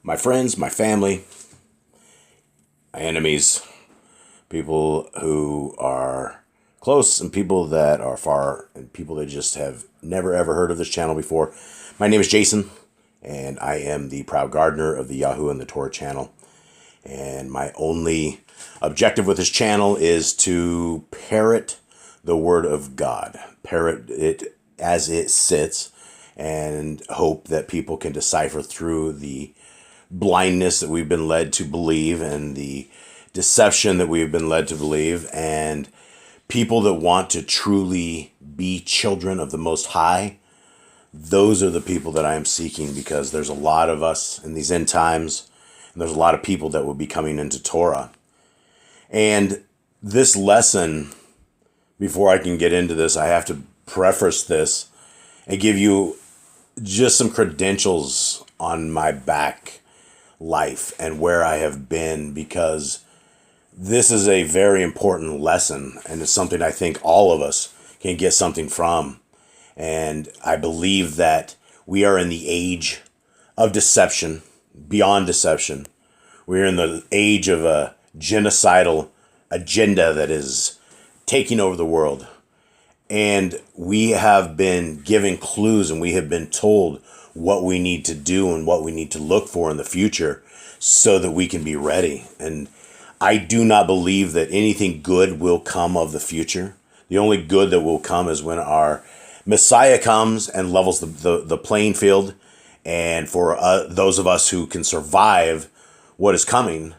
my friends, my family, my enemies, people who are close and people that are far, and people that just have never ever heard of this channel before. My name is Jason, and I am the proud gardener of the Yahoo and the Torah channel. And my only objective with this channel is to parrot the Word of God, parrot it as it sits, and hope that people can decipher through the blindness that we've been led to believe and the deception that we've been led to believe, and people that want to truly be children of the Most High. Those are the people that I am seeking, because there's a lot of us in these end times, and there's a lot of people that will be coming into Torah. And this lesson, before I can get into this, I have to preface this and give you just some credentials on my back life and where I have been, because this is a very important lesson, and it's something I think all of us can get something from. And I believe that we are in the age of deception, beyond deception. We're in the age of a genocidal agenda that is taking over the world. And we have been given clues, and we have been told what we need to do and what we need to look for in the future so that we can be ready. And I do not believe that anything good will come of the future. The only good that will come is when our Messiah comes and levels the playing field. And for those of us who can survive what is coming,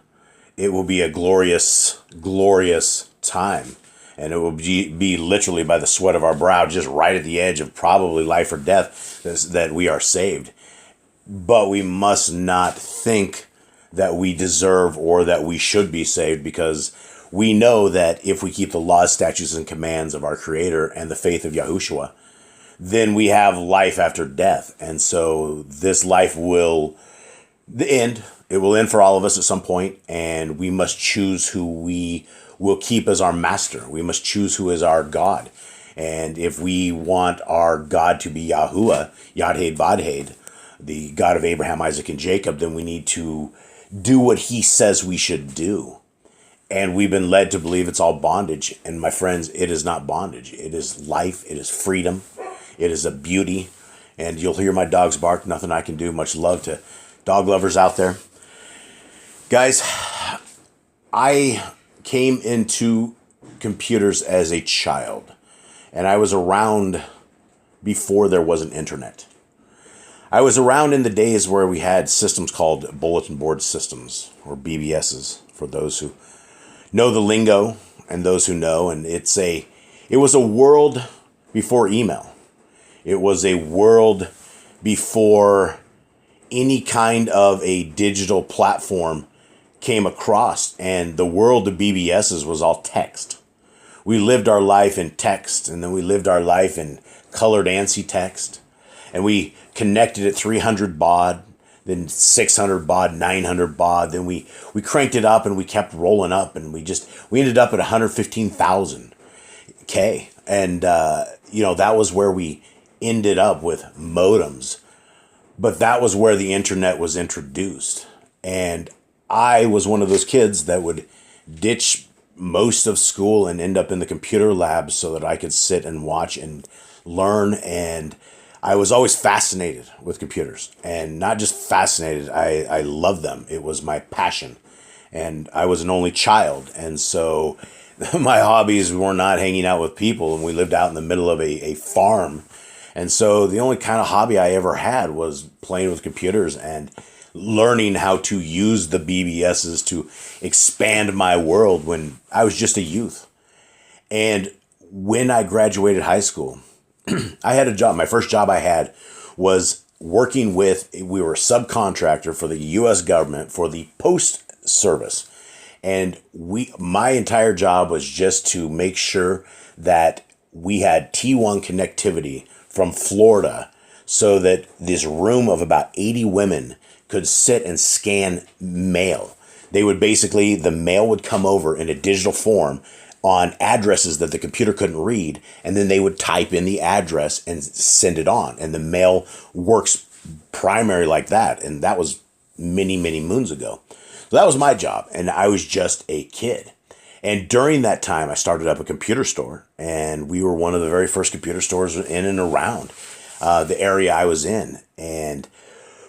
it will be a glorious, glorious time. And it will be literally by the sweat of our brow, just right at the edge of probably life or death, that we are saved. But we must not think that we deserve or that we should be saved, because we know that if we keep the laws, statutes, and commands of our Creator and the faith of Yahushua, then we have life after death. And so this life will end. It will end for all of us at some point, and we must choose who we will keep as our master. We must choose who is our God. And if we want our God to be Yahuwah, Yad-Hed Vad-Hed, the God of Abraham, Isaac, and Jacob, then we need to do what he says we should do. And we've been led to believe it's all bondage. And my friends, it is not bondage. It is life. It is freedom. It is a beauty. And you'll hear my dogs bark. Nothing I can do. Much love to dog lovers out there. Guys, I came into computers as a child. And I was around before there was an internet. I was around in the days where we had systems called bulletin board systems, or BBSs, for those who know the lingo and those who know. And it was a world before email. It was a world before any kind of a digital platform came across, and the world of BBSs was all text. We lived our life in text, and then we lived our life in colored ANSI text, and we connected at 300 baud, then 600 baud, 900 baud, then we cranked it up, and we kept rolling up, and we ended up at 115,000 K, and that was where we ended up with modems. But that was where the internet was introduced, and I was one of those kids that would ditch most of school and end up in the computer lab so that I could sit and watch and learn. And I was always fascinated with computers, and not just fascinated. I loved them. It was my passion, and I was an only child. And so my hobbies were not hanging out with people, and we lived out in the middle of a farm. And so the only kind of hobby I ever had was playing with computers and learning how to use the BBSs to expand my world when I was just a youth. And when I graduated high school, I had a job. My first job I had was working we were a subcontractor for the U.S. government for the post service. And my entire job was just to make sure that we had T1 connectivity from Florida, so that this room of about 80 women could sit and scan mail. They would the mail would come over in a digital form on addresses that the computer couldn't read, and then they would type in the address and send it on. And the mail works primary like that. And that was many, many moons ago. So that was my job, and I was just a kid. And during that time, I started up a computer store, and we were one of the very first computer stores in and around the area I was in. And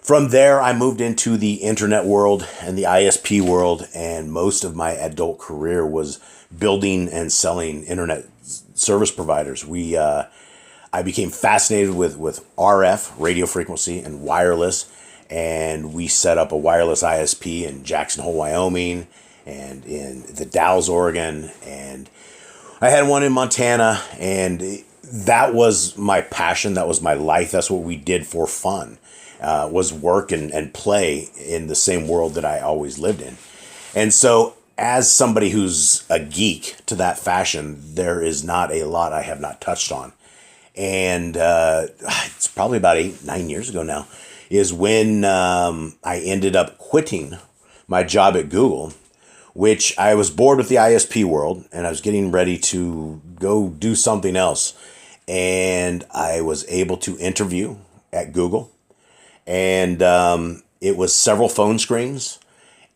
from there, I moved into the internet world and the ISP world, and most of my adult career was building and selling internet service providers. I became fascinated with RF, radio frequency, and wireless, and we set up a wireless ISP in Jackson Hole, Wyoming, and in the Dalles, Oregon, and I had one in Montana, and that was my passion. That was my life. That's what we did for fun, was work and play in the same world that I always lived in. And so as somebody who's a geek to that fashion, there is not a lot I have not touched on. And it's probably about 9 years ago now, is when I ended up quitting my job at Google, which I was bored with the ISP world, and I was getting ready to go do something else. And I was able to interview at Google, and it was several phone screens,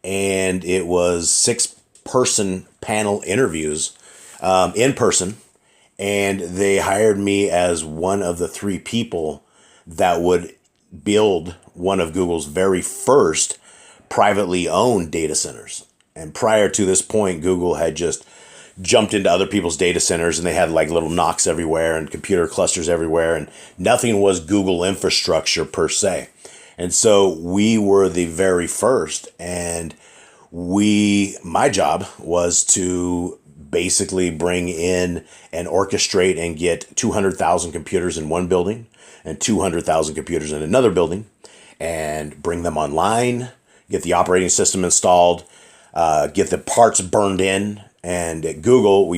and it was 6-person panel interviews in person. And they hired me as one of the 3 people that would build one of Google's very first privately owned data centers. And prior to this point, Google had just jumped into other people's data centers, and they had like little NOCs everywhere and computer clusters everywhere, and nothing was Google infrastructure per se. And so we were the very first, and my job was to basically bring in and orchestrate and get 200,000 computers in one building and 200,000 computers in another building, and bring them online, get the operating system installed, get the parts burned in. And at Google,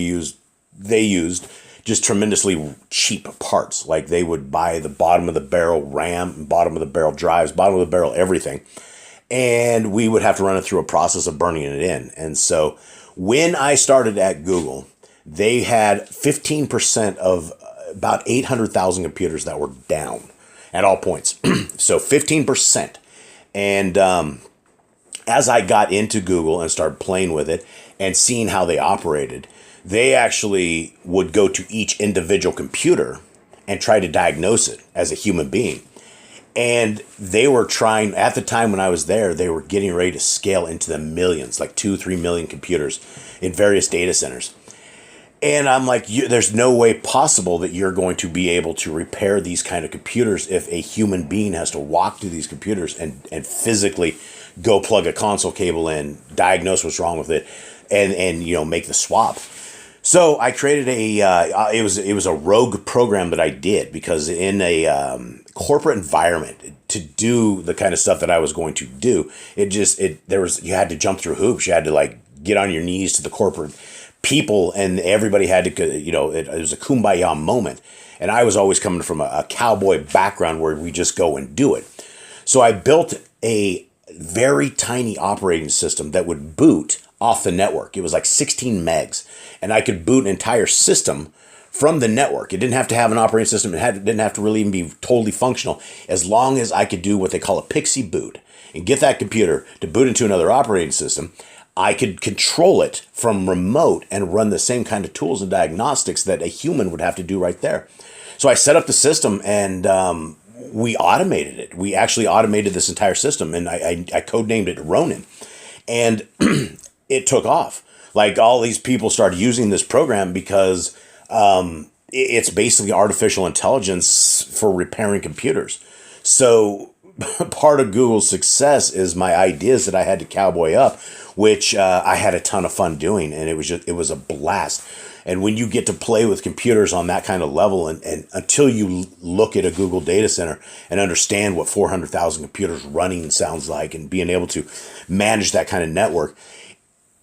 they used just tremendously cheap parts. Like they would buy the bottom of the barrel RAM, bottom of the barrel drives, bottom of the barrel everything. And we would have to run it through a process of burning it in. And so when I started at Google, they had 15% of about 800,000 computers that were down at all points. So 15%. And as I got into Google and started playing with it and seeing how they operated, they actually would go to each individual computer and try to diagnose it as a human being. And they were trying, at the time when I was there, they were getting ready to scale into the millions, like 2-3 million computers in various data centers. And I'm like, there's no way possible that you're going to be able to repair these kind of computers if a human being has to walk to these computers and physically go plug a console cable in, diagnose what's wrong with it, and make the swap. So I created it was a rogue program that I did, because in a corporate environment, to do the kind of stuff that I was going to do, you had to jump through hoops. You had to get on your knees to the corporate people, and everybody had to, it was a kumbaya moment. And I was always coming from a cowboy background where we just go and do it. So I built a very tiny operating system that would boot off the network. It was like 16 megs, and I could boot an entire system from the network. It didn't have to have an operating system. It didn't have to really even be totally functional, as long as I could do what they call a pixie boot and get that computer to boot into another operating system. I could control it from remote and run the same kind of tools and diagnostics that a human would have to do right there. So I set up the system, and we automated it. We actually automated this entire system, and I codenamed it Ronin. And it took off. Like, all these people started using this program because it's basically artificial intelligence for repairing computers. So part of Google's success is my ideas that I had to cowboy up, which I had a ton of fun doing, and it was a blast. And when you get to play with computers on that kind of level, and until you look at a Google data center and understand what 400,000 computers running sounds like, and being able to manage that kind of network,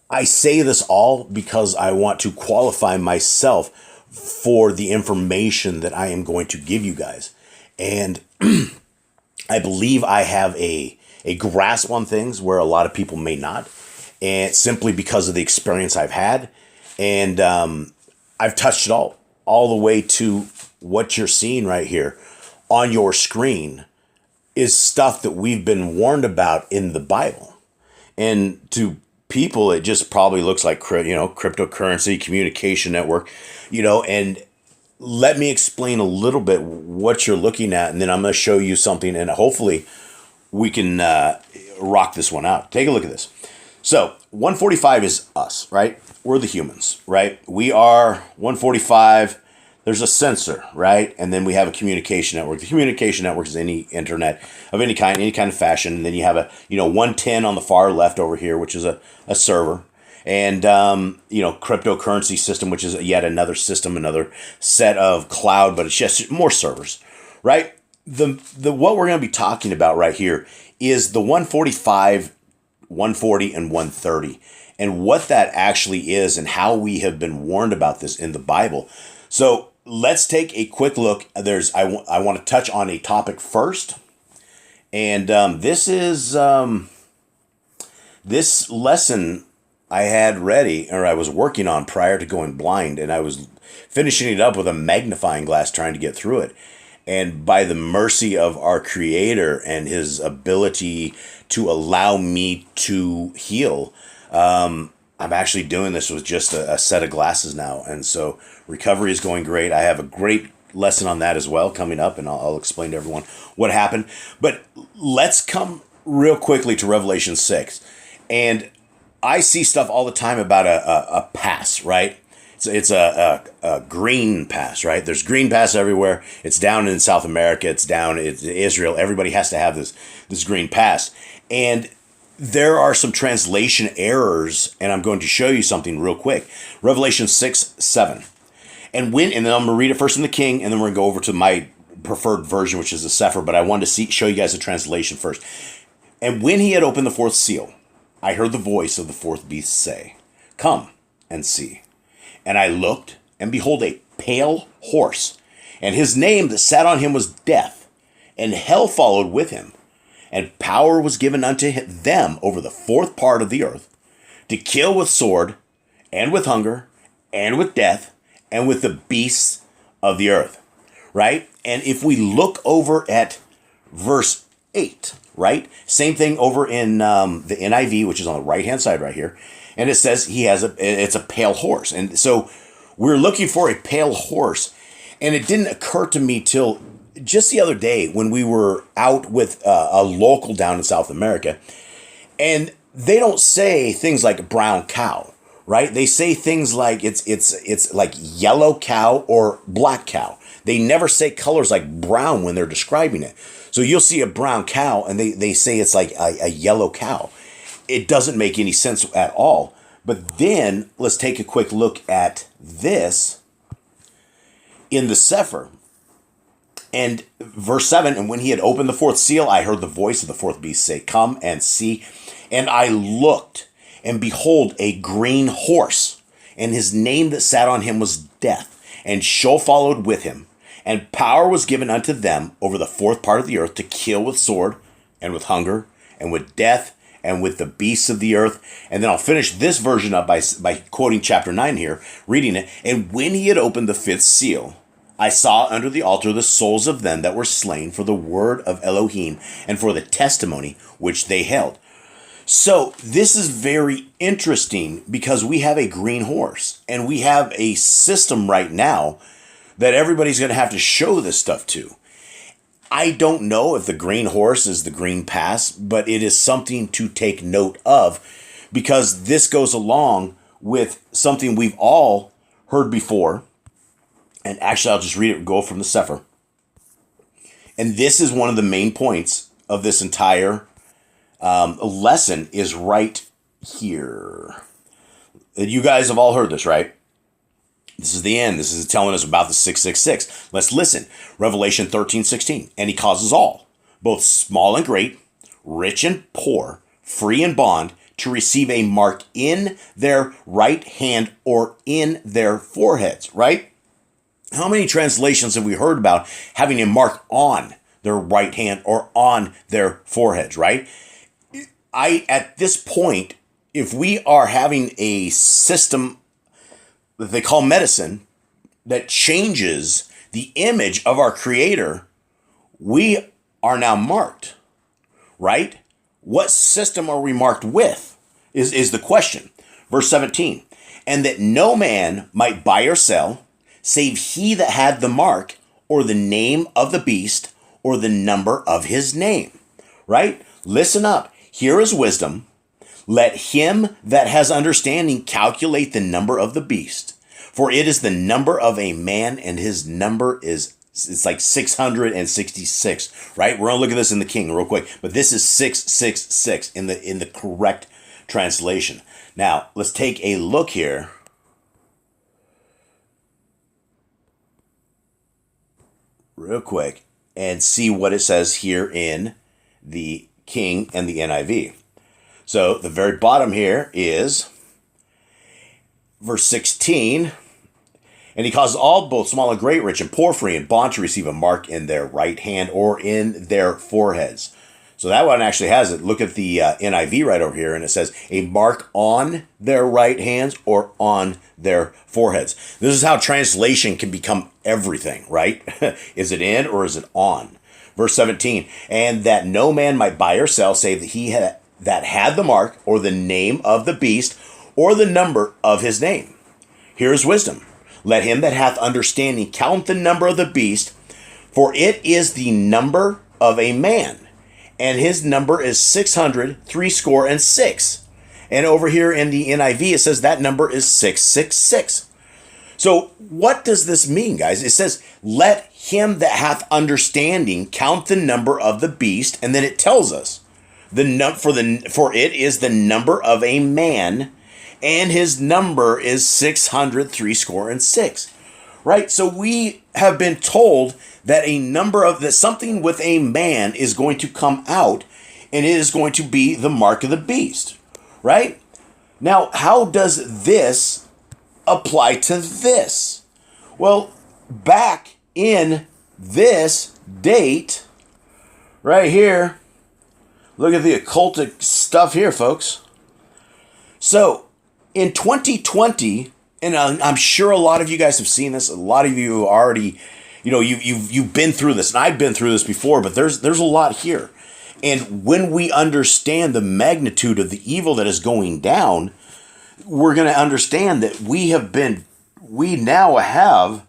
I say this all because I want to qualify myself for the information that I am going to give you guys. And I believe I have a grasp on things where a lot of people may not, and simply because of the experience I've had. And I've touched it all the way to what you're seeing right here on your screen is stuff that we've been warned about in the Bible. And to people, it just probably looks like, cryptocurrency, communication network, and let me explain a little bit what you're looking at, and then I'm going to show you something, and hopefully we can rock this one out. Take a look at this. So 145 is us, right? We're the humans, right? We are 145. There's a sensor, right? And then we have a communication network. The communication network is any internet of any kind of fashion. And then you have a 110 on the far left over here, which is a server. And, cryptocurrency system, which is yet another system, another set of cloud, but it's just more servers, right? The what we're going to be talking about right here is the 145, 140, and 130, and what that actually is and how we have been warned about this in the Bible. So let's take a quick look. I want to touch on a topic first, and this is this lesson I had ready, or I was working on prior to going blind, and I was finishing it up with a magnifying glass trying to get through it. And by the mercy of our Creator and His ability to allow me to heal, I'm actually doing this with just a set of glasses now. And so recovery is going great. I have a great lesson on that as well coming up, and I'll explain to everyone what happened. But let's come real quickly to Revelation 6. And I see stuff all the time about a pass, right? It's a green pass, right? There's green pass everywhere. It's down in South America. It's down in Israel. Everybody has to have this green pass. And there are some translation errors, and I'm going to show you something real quick. Revelation 6:7. And then I'm going to read it first in the King, and then we're going to go over to my preferred version, which is the Sefer, but I wanted to show you guys the translation first. And when he had opened the fourth seal, I heard the voice of the fourth beast say, "Come and see." And I looked, and behold, a pale horse, and his name that sat on him was Death, and hell followed with him. And power was given unto them over the fourth part of the earth, to kill with sword, and with hunger, and with death, and with the beasts of the earth. Right? And if we look over at verse 8, right? Same thing over in the NIV, which is on the right-hand side right here. And it says it's a pale horse. And so we're looking for a pale horse. And it didn't occur to me till just the other day when we were out with a local down in South America. And they don't say things like brown cow, right? They say things like it's like yellow cow or black cow. They never say colors like brown when they're describing it. So you'll see a brown cow and they say it's like a yellow cow. It doesn't make any sense at all. But then let's take a quick look at this in the Sefer. And verse 7, and when he had opened the fourth seal, I heard the voice of the fourth beast say, "Come and see." And I looked, and behold, a green horse, and his name that sat on him was Death, and Sheol followed with him. And power was given unto them over the fourth part of the earth to kill with sword, and with hunger, and with death, and with the beasts of the earth. And then I'll finish this version up by quoting chapter 9 here, reading it. And when he had opened the fifth seal, I saw under the altar the souls of them that were slain for the word of Elohim and for the testimony which they held. So this is very interesting because we have a green horse and we have a system right now that everybody's going to have to show this stuff to. I don't know if the green horse is the green pass, but it is something to take note of because this goes along with something we've all heard before. And actually, I'll just read it and go from the Sefer. And this is one of the main points of this entire lesson is right here. You guys have all heard this, right? This is the end. This is telling us about the 666. Let's listen. Revelation 13:16. And he causes all, both small and great, rich and poor, free and bond, to receive a mark in their right hand or in their foreheads, right? How many translations have we heard about having a mark on their right hand or on their foreheads, right? At this point, if we are having a system that they call medicine that changes the image of our Creator, we are now marked, right? What system are we marked with is the question. Verse 17, and that no man might buy or sell, save he that had the mark, or the name of the beast, or the number of his name, right? Listen up. Here is wisdom. Let him that has understanding calculate the number of the beast, for it is the number of a man, and his number it's like 666, right? We're gonna look at this in the King real quick, but this is 666 in the correct translation. Now let's take a look here. Real quick and see what it says here in the King and the NIV. So the very bottom here is verse 16. And he causes all, both small and great, rich and poor, free and bond, to receive a mark in their right hand or in their foreheads. So that one actually has it. Look at the NIV right over here, and it says a mark on their right hands or on their foreheads. This is how translation can become everything, right? Is it in or is it on? Verse 17, and that no man might buy or sell, save that he that had the mark, or the name of the beast, or the number of his name. Here is wisdom. Let him that hath understanding count the number of the beast, for it is the number of a man, and his number is 666. And over here in the NIV, it says that number is 666. So what does this mean, guys? It says, let him that hath understanding count the number of the beast, and then it tells us for it is the number of a man, and his number is 666, right? So we have been told that that something with a man is going to come out, and it is going to be the mark of the beast, right? Now, how does this apply to this? Well, back in this date, right here, look at the occultic stuff here, folks. So, in 2020, and I'm sure a lot of you guys have seen this. A lot of you already, you've been through this, and I've been through this before. But there's a lot here, and when we understand the magnitude of the evil that is going down, we're going to understand that we now have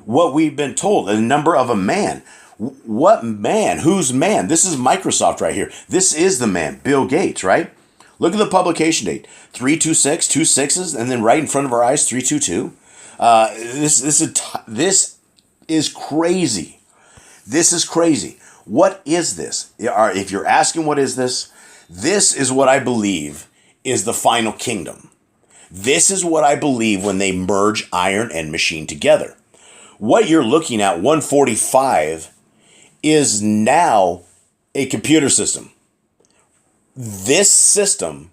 what we've been told, the number of a man. What man? Whose man? This is Microsoft right here. This is the man, Bill Gates, right? Look at the publication date, 326, 2 6s, and then right in front of our eyes, 322. This is crazy. This is crazy. What is this? If you're asking what is this is what I believe is the final kingdom. This is what I believe when they merge iron and machine together. What you're looking at, 145, is now a computer system. This system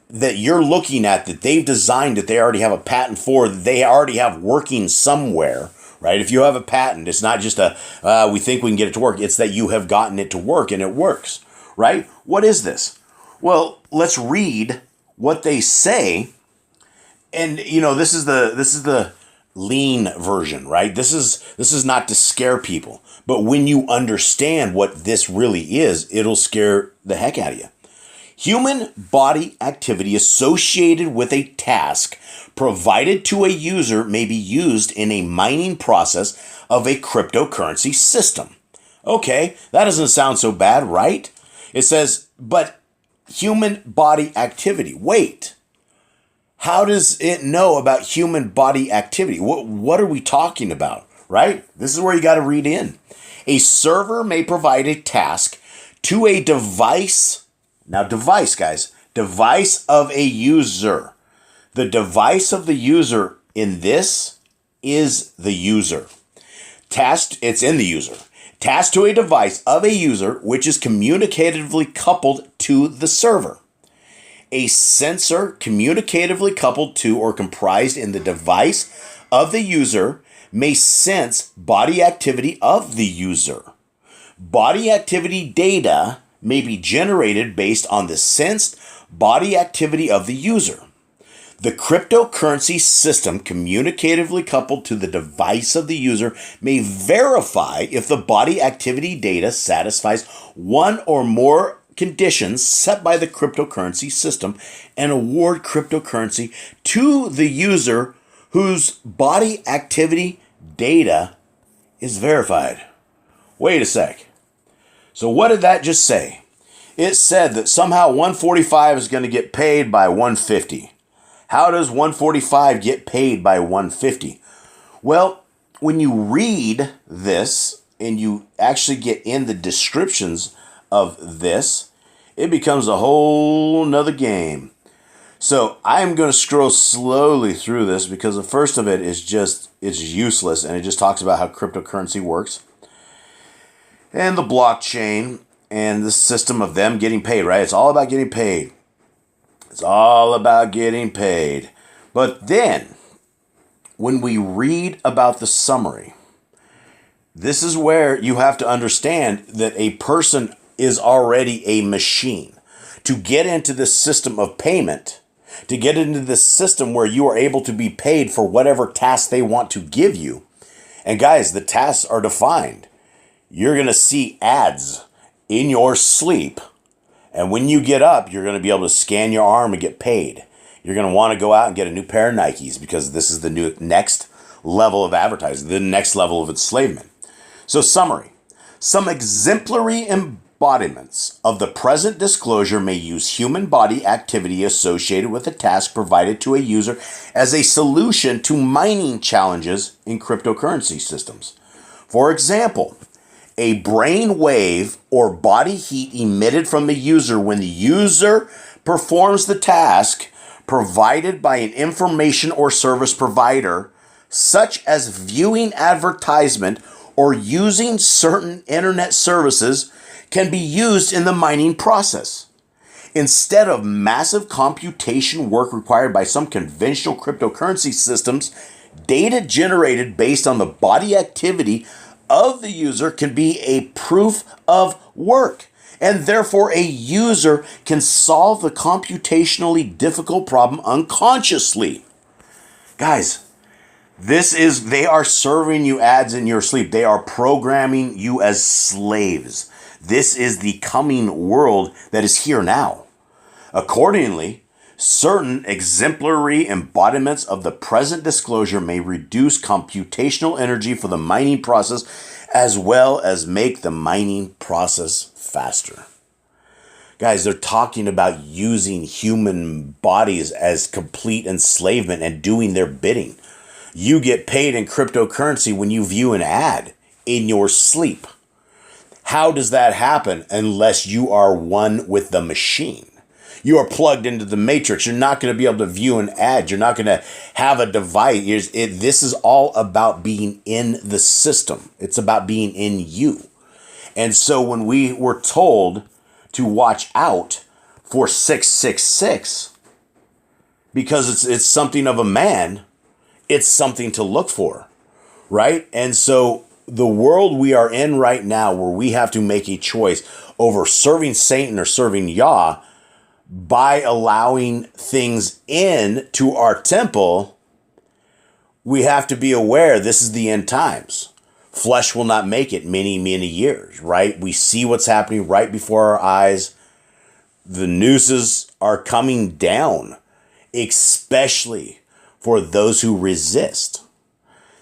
that you're looking at, that they've designed, that they already have a patent for, that they already have working somewhere, right? If you have a patent, it's not just we think we can get it to work. It's that you have gotten it to work and it works, right? What is this? Well, let's read what they say. And this is the lean version, right? This is not to scare people, but when you understand what this really is, it'll scare the heck out of you. Human body activity associated with a task provided to a user may be used in a mining process of a cryptocurrency system. Okay, that doesn't sound so bad, right? It says, but human body activity. Wait, how does it know about human body activity? What are we talking about, right? This is where you got to read in. A server may provide a task to a device. Now, device, guys, device of a user. The device of the user in this is the user. Task, it's in the user. Task to a device of a user which is communicatively coupled to the server. A sensor communicatively coupled to or comprised in the device of the user may sense body activity of the user. Body activity data may be generated based on the sensed body activity of the user. The cryptocurrency system, communicatively coupled to the device of the user, may verify if the body activity data satisfies one or more conditions set by the cryptocurrency system and award cryptocurrency to the user whose body activity data is verified. Wait a sec. So what did that just say? It said that somehow 145 is going to get paid by 150. How does 145 get paid by 150? Well, when you read this and you actually get in the descriptions of this, it becomes a whole nother game. So I'm going to scroll slowly through this because the first of it is just, it's useless, and it just talks about how cryptocurrency works and the blockchain and the system of them getting paid, right? It's all about getting paid. It's all about getting paid. But then, when we read about the summary, this is where you have to understand that a person is already a machine. To get into this system of payment, to get into this system where you are able to be paid for whatever task they want to give you. And guys, the tasks are defined. You're going to see ads in your sleep. And when you get up, you're going to be able to scan your arm and get paid. You're going to want to go out and get a new pair of Nikes because this is the next level of advertising, the next level of enslavement. So summary. Some exemplary embodiments of the present disclosure may use human body activity associated with a task provided to a user as a solution to mining challenges in cryptocurrency systems. For example, a brain wave or body heat emitted from the user when the user performs the task provided by an information or service provider, such as viewing advertisement or using certain internet services, can be used in the mining process. Instead of massive computation work required by some conventional cryptocurrency systems, data generated based on the body activity of the user can be a proof of work, and therefore a user can solve the computationally difficult problem unconsciously. Guys, they are serving you ads in your sleep. They are programming you as slaves. This is the coming world that is here now. Accordingly, certain exemplary embodiments of the present disclosure may reduce computational energy for the mining process as well as make the mining process faster. Guys, they're talking about using human bodies as complete enslavement and doing their bidding. You get paid in cryptocurrency when you view an ad in your sleep. How does that happen unless you are one with the machine? You are plugged into the matrix. You're not going to be able to view an ad. You're not going to have a device. This is all about being in the system. It's about being in you. And so when we were told to watch out for 666, because it's something of a man, it's something to look for, right? And so the world we are in right now, where we have to make a choice over serving Satan or serving Yah, by allowing things in to our temple, we have to be aware this is the end times. Flesh will not make it many, many years, right? We see what's happening right before our eyes. The nooses are coming down, especially for those who resist.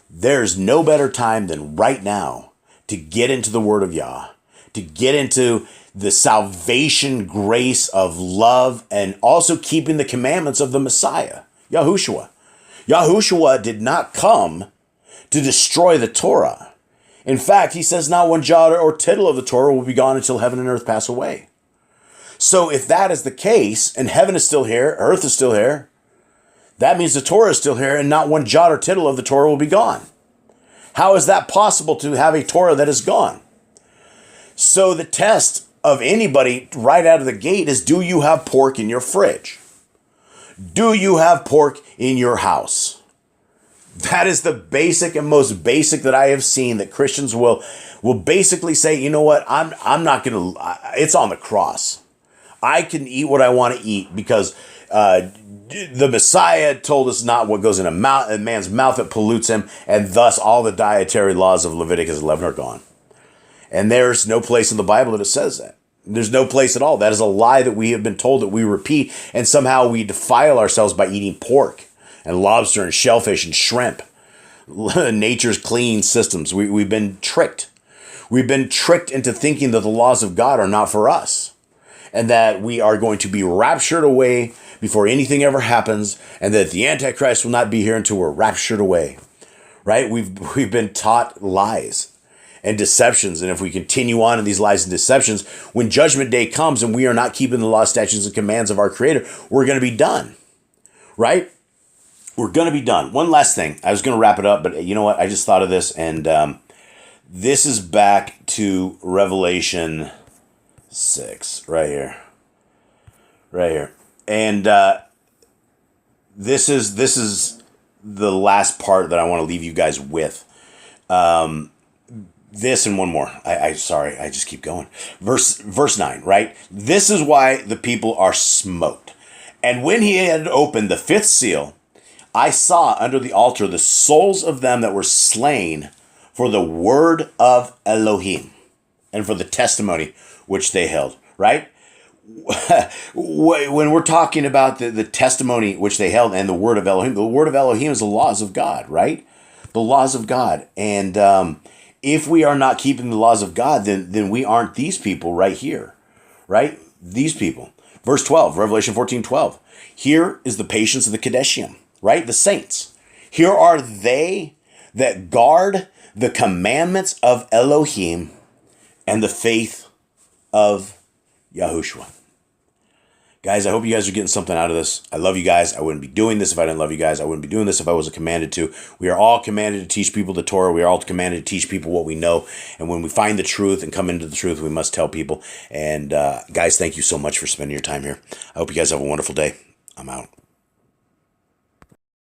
There's no better time than right now to get into the Word of Yah, to get into the salvation grace of love, and also keeping the commandments of the Messiah, Yahushua. Yahushua did not come to destroy the Torah. In fact, he says not one jot or tittle of the Torah will be gone until heaven and earth pass away. So if that is the case, and heaven is still here, earth is still here, that means the Torah is still here, and not one jot or tittle of the Torah will be gone. How is that possible to have a Torah that is gone? So the test of anybody right out of the gate is, do you have pork in your fridge? Do you have pork in your house? That is the basic and most basic that I have seen, that Christians will basically say, you know what, I'm not going to, it's on the cross. I can eat what I want to eat because the Messiah told us not what goes in a man's mouth that pollutes him, and thus all the dietary laws of Leviticus 11 are gone. And there's no place in the Bible that it says that. There's no place at all. That is a lie that we have been told that we repeat, and somehow we defile ourselves by eating pork and lobster and shellfish and shrimp. Nature's clean systems. We've been tricked. We've been tricked into thinking that the laws of God are not for us, and that we are going to be raptured away before anything ever happens, and that the Antichrist will not be here until we're raptured away. Right? We've been taught lies and deceptions, and if we continue on in these lies and deceptions, when judgment day comes and we are not keeping the law, statutes, and commands of our Creator, we're going to be done. Right? We're going to be done. One last thing. I was going to wrap it up, but you know what? I just thought of this, and this is back to Revelation 6, right here. Right here. And this is the last part that I want to leave you guys with. This and one more. Sorry, I just keep going. Verse 9, right? This is why the people are smoked. And when he had opened the fifth seal, I saw under the altar the souls of them that were slain for the word of Elohim and for the testimony which they held, right? When we're talking about the testimony which they held and the word of Elohim is the laws of God, right? The laws of God. And if we are not keeping the laws of God, then we aren't these people right here, right? These people. Verse 12, Revelation 14:12. Here is the patience of the Kadeshim, right? The saints. Here are they that guard the commandments of Elohim and the faith of Yahushua. Guys, I hope you guys are getting something out of this. I love you guys. I wouldn't be doing this if I didn't love you guys. I wouldn't be doing this if I wasn't commanded to. We are all commanded to teach people the Torah. We are all commanded to teach people what we know. And when we find the truth and come into the truth, we must tell people. And guys, thank you so much for spending your time here. I hope you guys have a wonderful day. I'm out.